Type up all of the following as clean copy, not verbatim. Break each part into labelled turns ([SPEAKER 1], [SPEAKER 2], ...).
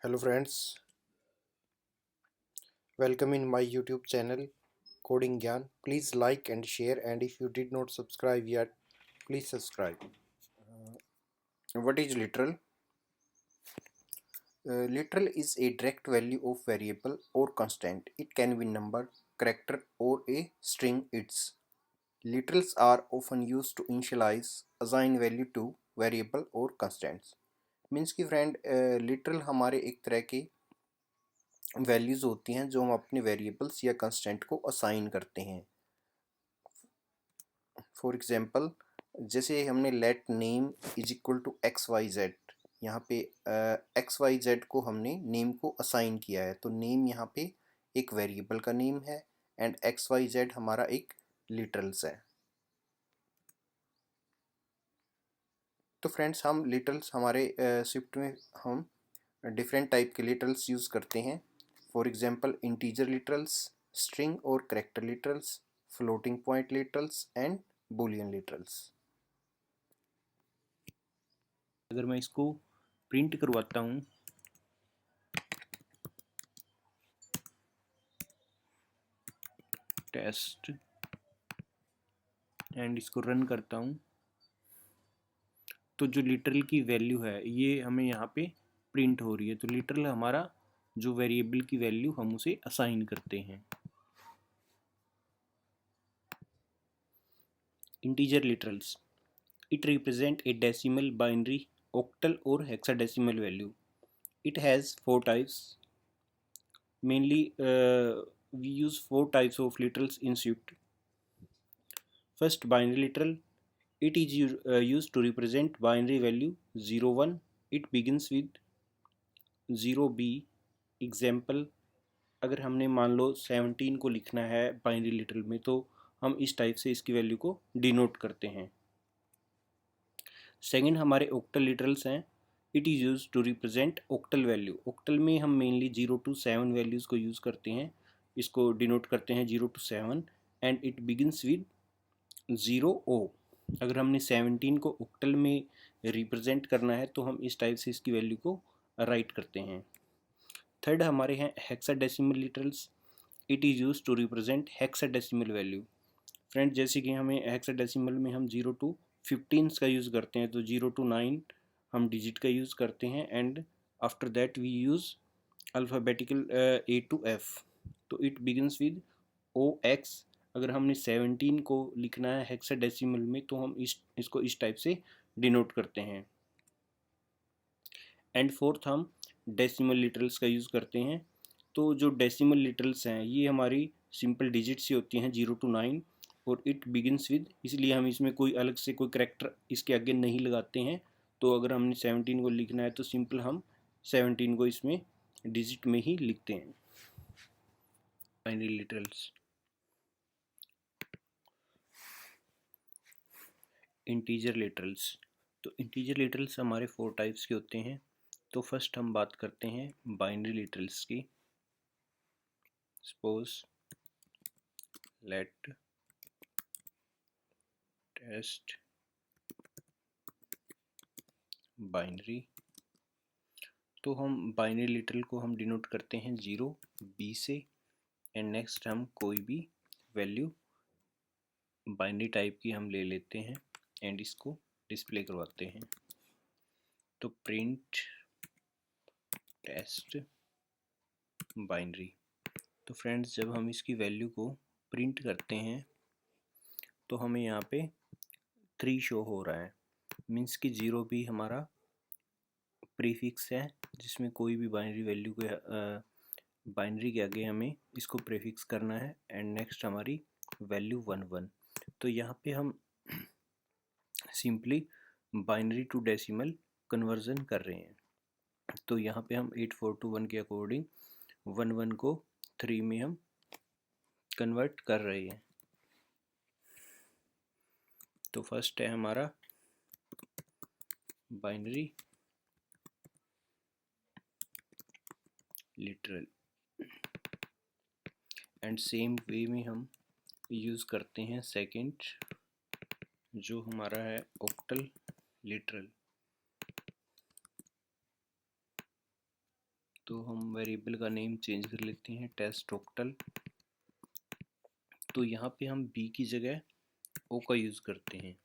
[SPEAKER 1] Hello friends, welcome in my YouTube channel Coding Gyan. Please like and share, and if you did not subscribe yet, please subscribe. What is literal? Literal is a direct value of variable or constant. It can be number, character or a string. Its literals are often used to initialize, assign value to variable or constants. Means कि friend literal हमारे एक तरह के values होती हैं जो हम अपने वेरिएबल्स या कंस्टेंट को असाइन करते हैं। फॉर एग्जांपल जैसे हमने let name is equal to X Y Z, यहाँ पे एक्स वाई जेड को हमने नेम को असाइन किया है, तो नेम यहाँ पे एक वेरिएबल का नेम है एंड एक्स वाई जेड हमारा एक लिटरल्स है। तो फ्रेंड्स हम लिटरल्स हमारे स्विफ्ट में हम डिफरेंट टाइप के लिटरल्स यूज़ करते हैं। For example integer literals, string और character literals, floating point literals and Boolean literals.
[SPEAKER 2] अगर मैं इसको प्रिंट करवाता हूँ टेस्ट एंड इसको रन करता हूँ तो जो लिटरल की वैल्यू है ये हमें यहाँ पे प्रिंट हो रही है। तो लिटरल हमारा जो वेरिएबल की वैल्यू हम उसे असाइन करते हैं। Integer literals, it represent a decimal, binary, octal or hexadecimal value. It has four types. Mainly we use four types of literals in Swift. First, binary literal. It is used to represent binary value 0 1. It begins with 0b. Example, अगर हमने मान लो 17 को लिखना है binary literal में तो हम इस टाइप से इसकी वैल्यू को डिनोट करते हैं। सेकंड हमारे ऑक्टल लिटरल्स हैं। It is use to represent octal value. Octal में हम मेनली 0 to 7 वैल्यूज़ को यूज़ करते हैं, इसको डिनोट करते हैं 0 to 7 and it begins with 0 O। अगर हमने 17 को ऑक्टल में रिप्रेजेंट करना है तो हम इस टाइप से इसकी वैल्यू को राइट करते हैं। थर्ड हमारे हैं hexadecimal literals. It is use to represent hexadecimal value. Friend जैसे कि हमें हेक्साडेसिमल में हम 0 to 15 का यूज़ करते हैं, तो 0 to 9 हम डिजिट का यूज़ करते हैं and after that we use alphabetical A to F। तो इट बिगिनस विद OX। अगर हमने 17 को लिखना है हेक्साडेसिमल में तो हम इसको इस टाइप से डिनोट करते हैं। एंड फोर्थ हम डेसिमल लिटरल्स का यूज़ करते हैं। तो जो डेसिमल लिटरल्स हैं ये हमारी सिंपल डिजिट्स ही होती हैं 0 to 9 और इट बिगिनस विद, इसलिए हम इसमें कोई अलग से कोई करेक्टर इसके आगे नहीं लगाते हैं। तो अगर हमने 17 को लिखना है तो सिंपल हम 17 को इसमें डिजिट में ही लिखते हैं। Binary literals. इंटीजर लिटरल्स, तो इंटीजर लिटरल्स हमारे 4 टाइप्स के होते हैं। तो फर्स्ट हम बात करते हैं बाइनरी लिटरल्स की। सपोज लेट टेस्ट बाइनरी, तो हम बाइनरी लिटरल को हम डिनोट करते हैं 0b से एंड नेक्स्ट हम कोई भी वैल्यू बाइनरी टाइप की हम ले लेते हैं एंड इसको डिस्प्ले करवाते हैं। तो प्रिंट टेस्ट बाइनरी। तो फ्रेंड्स जब हम इसकी वैल्यू को प्रिंट करते हैं तो हमें यहाँ पे 3 शो हो रहा है। मीन्स कि 0b हमारा प्रीफिक्स है जिसमें कोई भी बाइनरी वैल्यू के बाइनरी के आगे हमें इसको प्रीफिक्स करना है एंड नेक्स्ट हमारी वैल्यू 1 1। तो यहाँ पे हम simply binary to decimal conversion कर रहे हैं। तो यहाँ पे हम 8421 के अकॉर्डिंग 1 1 को 3 में हम कन्वर्ट कर रहे हैं। तो फर्स्ट है हमारा binary literal and same way में हम यूज़ करते हैं सेकंड जो हमारा है ऑक्टल लिटरल। तो हम वेरिएबल का नेम चेंज कर लेते हैं टेस्ट ऑक्टल। तो यहाँ पे हम बी की जगह ओ का यूज़ करते हैं।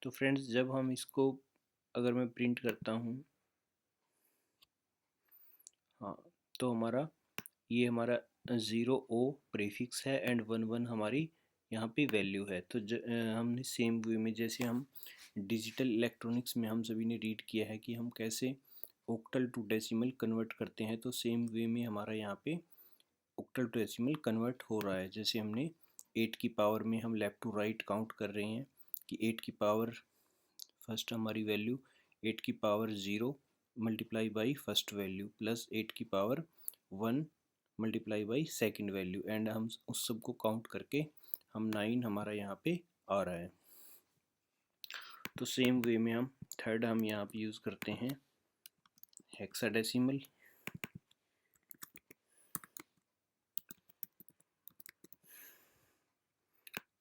[SPEAKER 2] तो फ्रेंड्स जब हम इसको अगर मैं प्रिंट करता हूँ, हाँ, तो ये हमारा 0 O प्रीफिक्स है एंड 1 1 हमारी यहाँ पे वैल्यू है। तो हमने सेम वे में जैसे हम डिजिटल इलेक्ट्रॉनिक्स में हम सभी ने रीड किया है कि हम कैसे ऑक्टल टू डेसिमल कन्वर्ट करते हैं, तो सेम वे में हमारा यहाँ पे ऑक्टल टू डेसिमल कन्वर्ट हो रहा है। जैसे हमने 8 की पावर में हम लेफ़्ट टू राइट काउंट कर रहे हैं कि 8 की पावर फर्स्ट हमारी वैल्यू 8 की power 0 multiply by first value plus 8 की power 1 multiply by second value, and हम उस सब को काउंट करके हम 9 हमारा यहाँ पे आ रहा है। तो सेम वे में हम थर्ड हम यहाँ पे यूज़ करते हैं हेक्साडेसिमल।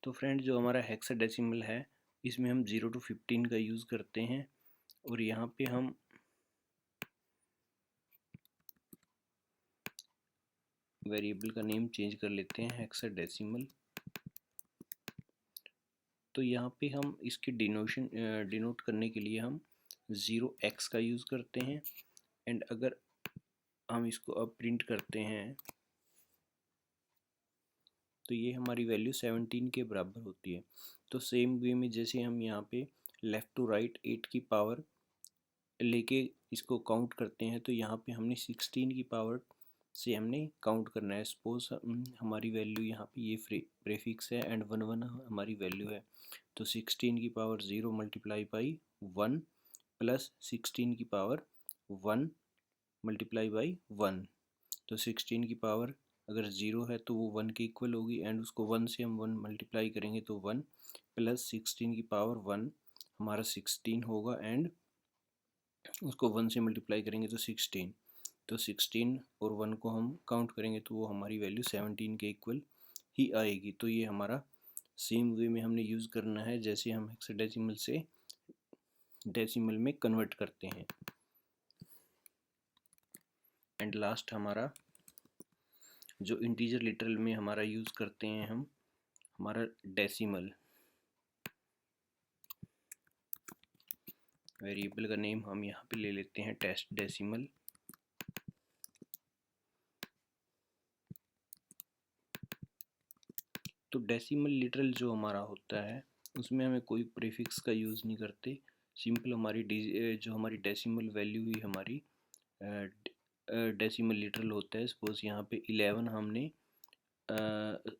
[SPEAKER 2] तो फ्रेंड जो हमारा हेक्साडेसिमल है इसमें हम 0 to 15 का यूज़ करते हैं, और यहाँ पे हम वेरिएबल का नेम चेंज कर लेते हैं हेक्साडेसिमल। तो यहाँ पे हम इसके डिनोट करने के लिए हम 0x का यूज़ करते हैं, एंड अगर हम इसको अब प्रिंट करते हैं तो ये हमारी वैल्यू 17 के बराबर होती है। तो सेम वे में जैसे हम यहाँ पे लेफ़्ट टू राइट 8 की पावर लेके इसको काउंट करते हैं, तो यहाँ पे हमने 16 की पावर से हमने काउंट करना है। सपोज हमारी वैल्यू यहाँ पे ये प्रीफिक्स है एंड 1 1 हमारी वैल्यू है, तो 16 की पावर 0 मल्टीप्लाई बाई 1 प्लस 16 की पावर 1 मल्टीप्लाई बाई 1। तो 16 की पावर अगर 0 है तो वो 1 के इक्वल होगी, एंड उसको 1 से हम 1 मल्टीप्लाई करेंगे तो 1 प्लस 16 की पावर 1 हमारा 16 होगा, एंड उसको 1 से मल्टीप्लाई करेंगे तो 16। तो 16 और 1 को हम काउंट करेंगे तो वो हमारी वैल्यू 17 के इक्वल ही आएगी। तो ये हमारा सेम वे में हमने यूज़ करना है जैसे हम हेक्साडेसिमल से डेसिमल में कन्वर्ट करते हैं। एंड लास्ट हमारा जो इंटीजर लिटरल में हमारा यूज़ करते हैं हम हमारा डेसिमल। वेरिएबल का नेम हम यहाँ पे ले लेते हैं टेस्ट डेसिमल। तो डेसिमल लिटरल जो हमारा होता है उसमें हमें कोई प्रीफिक्स का यूज़ नहीं करते, सिंपल हमारी जो हमारी डेसिमल वैल्यू ही हमारी डेसिमल लिटरल होता है। सपोज यहाँ पे 11 हमने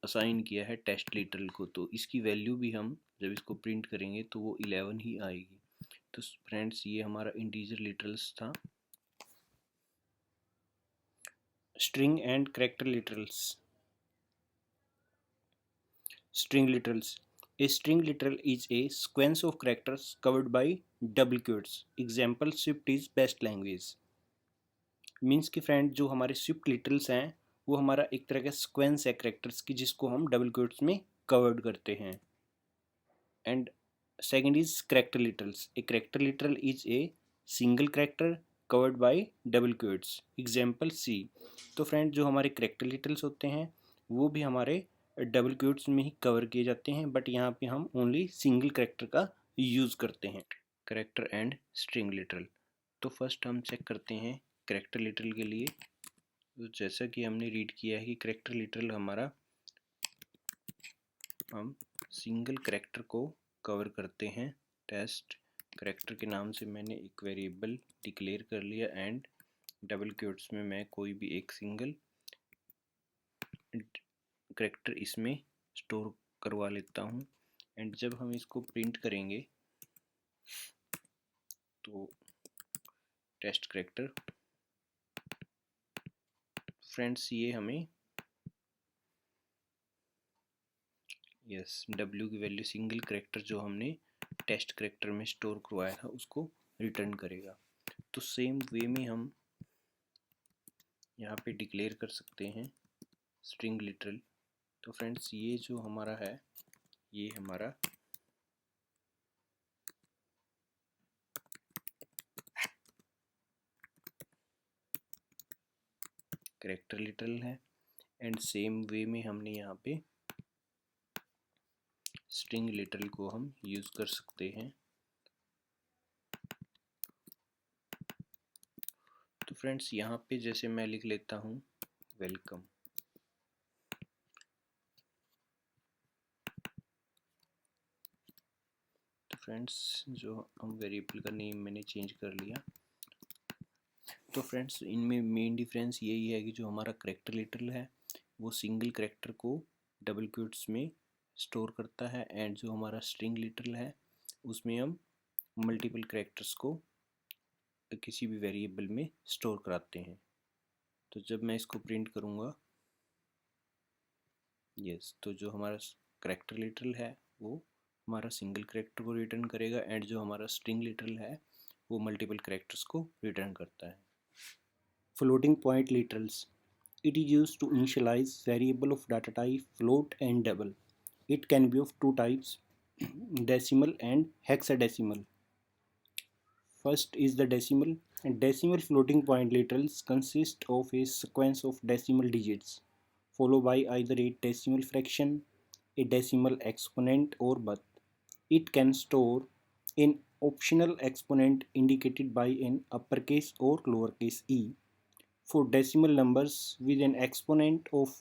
[SPEAKER 2] असाइन किया है टेस्ट लिटरल को, तो इसकी वैल्यू भी हम जब इसको प्रिंट करेंगे तो वो 11 ही आएगी। तो फ्रेंड्स ये हमारा इंटीजर लिटरल्स था। String and character literals. String literals. A string literal is a sequence of characters covered by double quotes. Example Swift is best language. Means कि फ्रेंड जो हमारे स्विफ्ट लिटरल्स हैं वो हमारा एक तरह का सीक्वेंस है कैरेक्टर्स की जिसको हम डबल क्वोट्स में कवर्ड करते हैं। And second is character literals. A character literal is a single character covered by double quotes. Example C. तो फ्रेंड जो हमारे कैरेक्टर लिटरल्स होते हैं वो भी हमारे डबल क्वोट्स में ही कवर किए जाते हैं, बट यहाँ पे हम ओनली सिंगल कैरेक्टर का यूज़ करते हैं। Character and string literal. तो फर्स्ट हम चेक करते हैं कैरेक्टर लिटरल के लिए। तो जैसा कि हमने रीड किया है कि कैरेक्टर लिटरल हमारा हम सिंगल कैरेक्टर को कवर करते हैं। टेस्ट कैरेक्टर के नाम से मैंने एक वेरिएबल डिक्लेयर कर लिया एंड डबल क्वोट्स में मैं कोई भी एक सिंगल कैरेक्टर इसमें स्टोर करवा लेता हूँ। एंड जब हम इसको प्रिंट करेंगे तो टेस्ट कैरेक्टर, फ्रेंड्स ये हमें W की वैल्यू सिंगल कैरेक्टर जो हमने टेस्ट कैरेक्टर में स्टोर करवाया था उसको रिटर्न करेगा। तो सेम वे में हम यहाँ पे डिक्लेयर कर सकते हैं स्ट्रिंग लिटरल। तो फ्रेंड्स ये जो हमारा है ये हमारा करेक्टर लिटरल है, एंड सेम वे में हमने यहाँ पे स्ट्रिंग लिटरल को हम यूज़ कर सकते हैं। तो फ्रेंड्स यहाँ पे जैसे मैं लिख लेता हूँ वेलकम, तो फ्रेंड्स जो हम वेरिएबल का नेम मैंने चेंज कर लिया। तो फ्रेंड्स इनमें मेन डिफरेंस यही है कि जो हमारा करेक्टर लिटरल है वो सिंगल करेक्टर को डबल क्वोट्स में स्टोर करता है, एंड जो हमारा स्ट्रिंग लिटरल है उसमें हम मल्टीपल करेक्टर्स को किसी भी वेरिएबल में स्टोर कराते हैं। तो जब मैं इसको प्रिंट करूँगा, यस, तो जो हमारा करेक्टर लिटरल है वो हमारा सिंगल करेक्टर को रिटर्न करेगा, एंड जो हमारा स्ट्रिंग लिटरल है वो मल्टीपल करेक्टर्स को रिटर्न करता है। Floating point literals, it is used to initialize variable of data type float and double. It can be of two types, decimal and hexadecimal. First is the decimal. Decimal floating point literals consist of a sequence of decimal digits followed by either a decimal fraction, a decimal exponent, or both. It can store an optional exponent indicated by an uppercase or lowercase e. For decimal numbers with an exponent of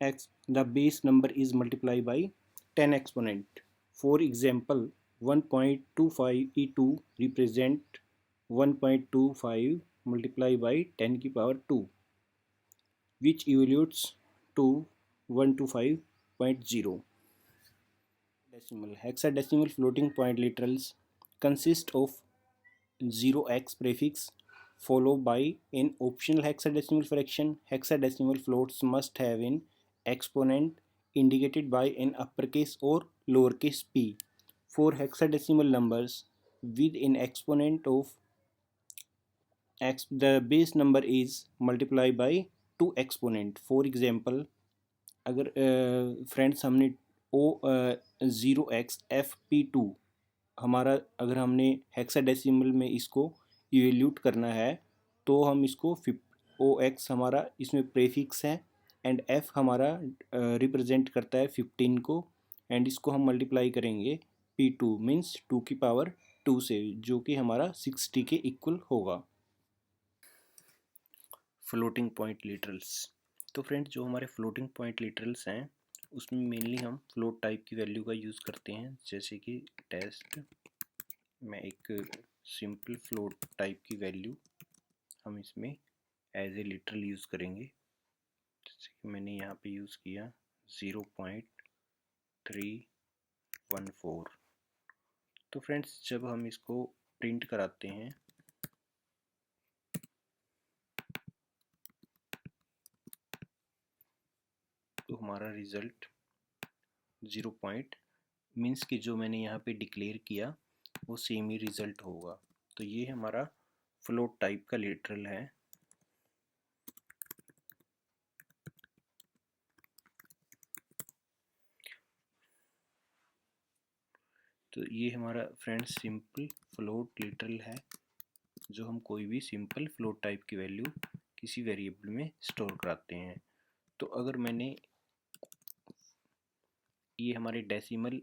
[SPEAKER 2] x, the base number is multiplied by 10 exponent. For example, 1.25e2 represent 1.25 multiplied by 10 की power 2, which evaluates to 125.0. Decimal. Hexadecimal floating point literals consist of 0x prefix followed by an optional hexadecimal fraction. Hexadecimal floats must have an exponent indicated by an uppercase or lowercase p. For hexadecimal numbers with an exponent of x, the base number is multiplied by 2 exponent. For example, अगर friends हमने ओ 0x-fp2 हमारा अगर हमने hexadecimal में इसको evaluate करना है तो हम इसको ओ एक्स हमारा इसमें प्रेफिक्स है एंड एफ हमारा रिप्रेजेंट करता है 15 को, एंड इसको हम मल्टीप्लाई करेंगे p2 मीन्स 2 की पावर 2 से, जो कि हमारा 60 के इक्वल होगा। फ्लोटिंग पॉइंट लिटरल्स, तो फ्रेंड्स जो हमारे फ्लोटिंग पॉइंट लिटरल्स हैं उसमें मेनली हम फ्लोट टाइप की वैल्यू का यूज़ करते हैं, जैसे कि टेस्ट में एक सिंपल फ्लोट टाइप की वैल्यू हम इसमें एज ए लिटरल यूज़ करेंगे, जैसे कि मैंने यहाँ पे यूज़ किया 0.314। तो फ्रेंड्स जब हम इसको प्रिंट कराते हैं तो हमारा रिज़ल्ट 0 मीन्स कि जो मैंने यहाँ पे डिक्लेयर किया वो सेम ही रिज़ल्ट होगा। तो ये हमारा फ्लोट टाइप का लिटरल है। तो ये हमारा फ्रेंड्स सिंपल फ्लोट लिटरल है, जो हम कोई भी सिंपल फ्लोट टाइप की वैल्यू किसी वेरिएबल में स्टोर कराते हैं। तो अगर मैंने ये हमारे डेसिमल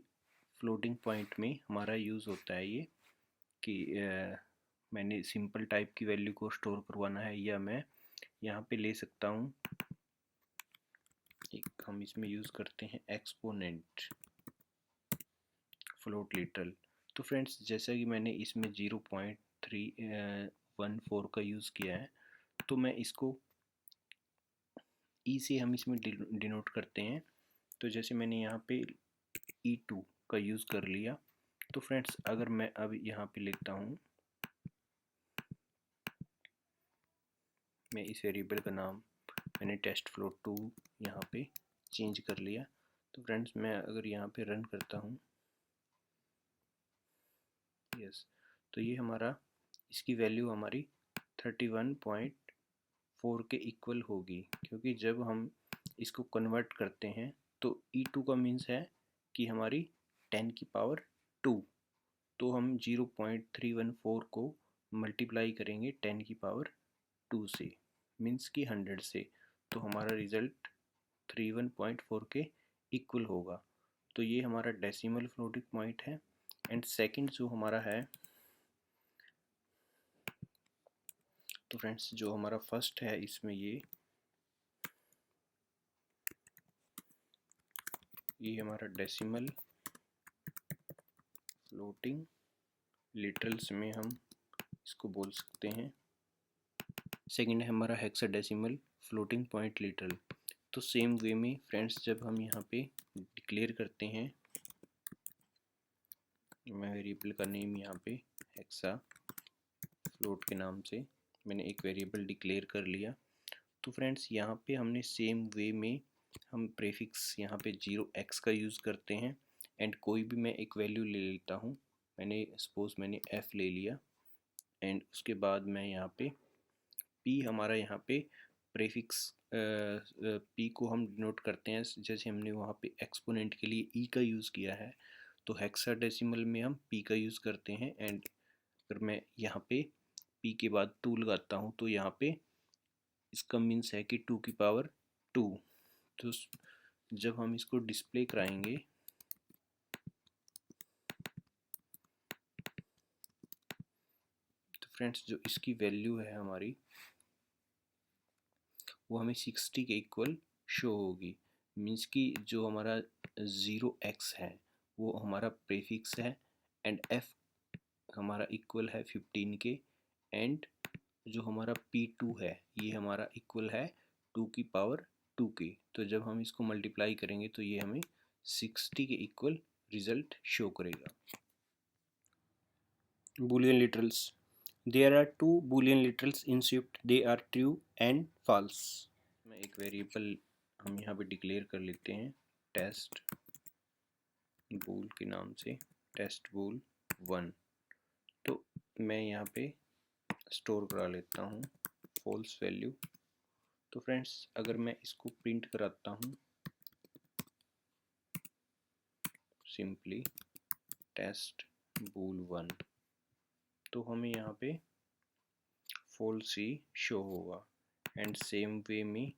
[SPEAKER 2] फ्लोटिंग पॉइंट में हमारा यूज़ होता है ये कि मैंने सिंपल टाइप की वैल्यू को स्टोर करवाना है, या मैं यहाँ पे ले सकता हूँ एक हम इसमें यूज़ करते हैं एक्सपोनेंट फ्लोट लिटरल। तो फ्रेंड्स जैसा कि मैंने इसमें 0.314 का यूज़ किया है, तो मैं इसको ई से हम इसमें डिनोट करते हैं। तो जैसे मैंने यहाँ पे E2 का यूज़ कर लिया, तो फ्रेंड्स अगर मैं अब यहाँ पे लिखता हूँ, मैं इस वेरिएबल का नाम मैंने टेस्ट फ्लोट 2 यहाँ पे चेंज कर लिया। तो फ्रेंड्स मैं अगर यहाँ पे रन करता हूँ, यस, तो ये हमारा इसकी वैल्यू हमारी 31.4 के इक्वल होगी, क्योंकि जब हम इसको कन्वर्ट करते हैं तो E2 का मीन्स है कि हमारी 10 की पावर 2, तो हम 0.314 को मल्टीप्लाई करेंगे 10 की पावर 2 से। मीन्स कि 100 से, तो हमारा रिजल्ट 31.4 के इक्वल होगा। तो ये हमारा डेसिमल फ्लोटिंग पॉइंट है। एंड सेकंड जो हमारा है, तो फ्रेंड्स जो हमारा फर्स्ट है इसमें ये हमारा डेसिमल फ्लोटिंग लिटरल्स में हम इसको बोल सकते हैं। सेकंड है हमारा हेक्साडेसिमल फ्लोटिंग पॉइंट लिटरल। तो सेम वे में फ्रेंड्स जब हम यहाँ पे डिक्लेयर करते हैं, मैं वेरिएबल का नेम यहाँ पे हेक्सा फ्लोट के नाम से मैंने एक वेरिएबल डिक्लेयर कर लिया। तो फ्रेंड्स यहाँ पे हमने सेम वे में हम प्रीफिक्स यहाँ पे 0x का यूज़ करते हैं। एंड कोई भी मैं एक वैल्यू ले लेता हूँ, मैंने सपोज मैंने f ले लिया। एंड उसके बाद मैं यहाँ पे p, हमारा यहाँ पे प्रीफिक्स p को हम डिनोट करते हैं, जैसे हमने वहाँ पे एक्सपोनेंट के लिए e का यूज़ किया है, तो हेक्साडेसिमल में हम p का यूज़ करते हैं। एंड अगर मैं यहाँ पे p के बाद 2 लगाता हूँ तो यहाँ पे इसका मीन्स है कि 2 की पावर 2। तो जब हम इसको डिस्प्ले कराएंगे तो फ्रेंड्स जो इसकी वैल्यू है हमारी वो हमें 60 के इक्वल शो होगी। मीन्स कि जो हमारा 0x है वो हमारा प्रीफिक्स है। एंड f हमारा इक्वल है 15 के। एंड जो हमारा p2 है ये हमारा इक्वल है 2 की पावर 2 के। तो जब हम इसको मल्टीप्लाई करेंगे तो ये हमें 60 के इक्वल रिजल्ट शो करेगा। Boolean literals. There are two Boolean literals in Swift. They are true and false. मैं एक वेरिएबल हम यहाँ पे डिक्लेयर कर लेते हैं टेस्ट बूल के नाम से, टेस्ट बूल 1। तो मैं यहाँ पे स्टोर करा लेता हूँ फॉल्स वैल्यू। तो फ्रेंड्स अगर मैं इसको प्रिंट कराता हूँ सिंपली टेस्ट बूल 1, तो हमें यहाँ पे फॉल्स ही शो होगा। एंड सेम वे में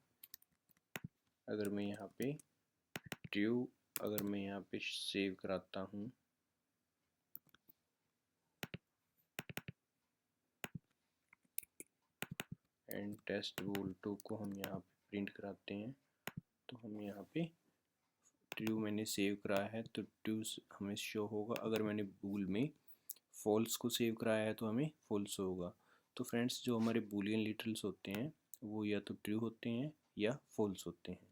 [SPEAKER 2] अगर मैं यहाँ पे ट्रू, अगर मैं यहाँ पे सेव कराता हूँ एंड टेस्ट बूल 2 को हम यहाँ पे प्रिंट कराते हैं, तो हम यहाँ पे ट्रू मैंने सेव कराया है तो ट्रू हमें शो होगा। अगर मैंने बूल में फॉल्स को सेव कराया है तो हमें फॉल्स होगा। तो फ्रेंड्स जो हमारे बूलियन लिटरल्स होते हैं वो या तो ट्रू होते हैं या फॉल्स होते हैं।